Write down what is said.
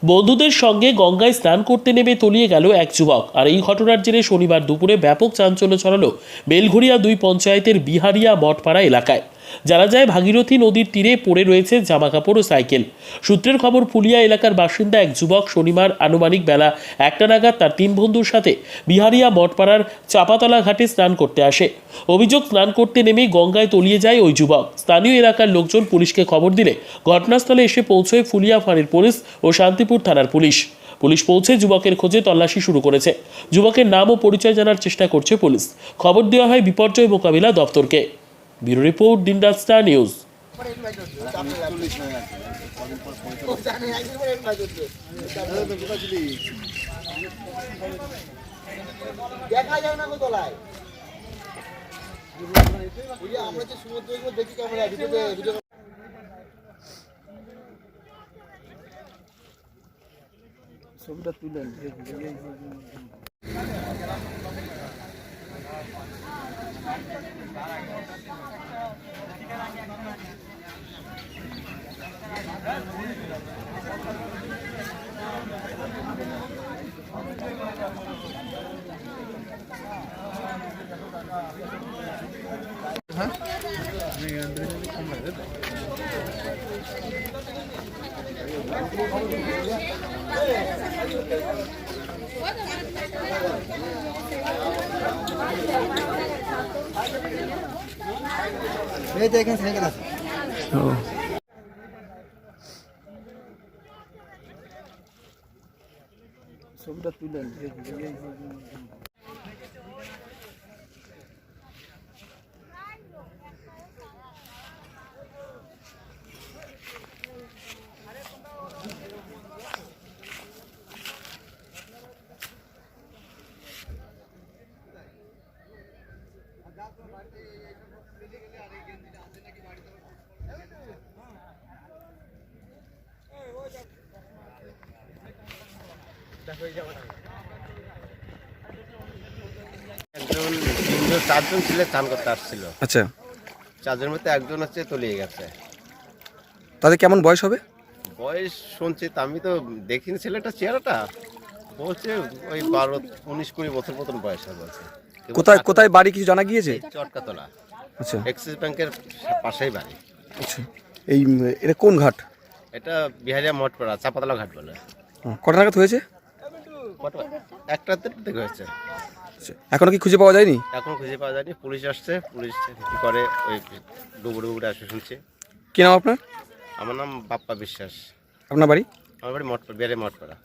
বন্ধুদের সঙ্গে গঙ্গায় স্নান করতে নেমে তলিয়ে গেল এক যুবক। আর এই ঘটনার জেরে শনিবার দুপুরে ব্যাপক চাঞ্চল্য ছড়ালো বেলঘড়িয়া 2 পঞ্চায়েতের বিহারিয়া মঠপাড়া এলাকায়। জানা যায়, ভাগীরথী নদীর তীরে পড়ে রয়েছে জামাকাপড় ও সাইকেল। সূত্রের খবর, ফুলিয়া এলাকার বাসিন্দা এক যুবক শনিবার আনুমানিক বেলা 1টা নাগাদ তার 3 বন্ধুর সাথে বিহারিয়া মঠপাড়ার চাপাতলা ঘাটে স্নান করতে আসে। অভিযোগ, স্নান করতে নেমেই গঙ্গায় তলিয়ে যায় ওই যুবক। স্থানীয় এলাকার লোকজন পুলিশকে খবর দিলে ঘটনাস্থলে এসে পৌঁছয় ফুলিয়া ফাঁড়ির পুলিশ ও শান্তিপুর থানার পুলিশ। পুলিশ পৌঁছে যুবকের খোঁজে তল্লাশি শুরু করেছে। যুবকের নাম ও পরিচয় জানার চেষ্টা করছে পুলিশ। খবর দেওয়া হয় বিপর্যয় মোকাবিলা দপ্তরকে। ব্যুরো রিপোর্ট, দিনরাত স্টার নিউজ। দেখা যায় না কোথায় আমরা যে সমুদ্র দেখি ক্যামেরা ভিডিও ছবিটা তুলেন। এই দেখেন সাইকেল আছে। ছবিটা তুলেন। একজন তিনজন চারজন ছেলে স্নান করতে আসছিল। আচ্ছা, চারজনের মধ্যে একজন হচ্ছে তলিয়ে গেছে। তাদের কেমন বয়স হবে? বয়স শুনছি তো, আমি তো দেখিনি ছেলেটা চেহারাটা, বলছে ওই 12-19-20 বছর মতন বয়স হবে বলছে। কোথায় কোথায় বাড়ি কিছু জানা গিয়েছে? চটকাতলা, আচ্ছা এক্সিস ব্যাংকের পাশেই বাড়ি। আচ্ছা, এই এটা কোন ঘাট? এটা বিহারিয়া মঠপাড়া চাপাতলা ঘাট বলে। কটা নাগাদ হয়েছে? একটা থেকে হয়েছে। আচ্ছা, এখনো কি খুঁজে পাওয়া যায়নি? এখন খুঁজে পাওয়া যায়নি। পুলিশ আসছে, পুলিশ কি করে ওই ডুবুরে আসে শুনছে। কি নাম আপনার? আমার নাম বাপ্পা বিশ্বাস। আপনার বাড়ি? আমার বাড়ি মঠপাড়া, বিহারিয়া মঠপাড়া।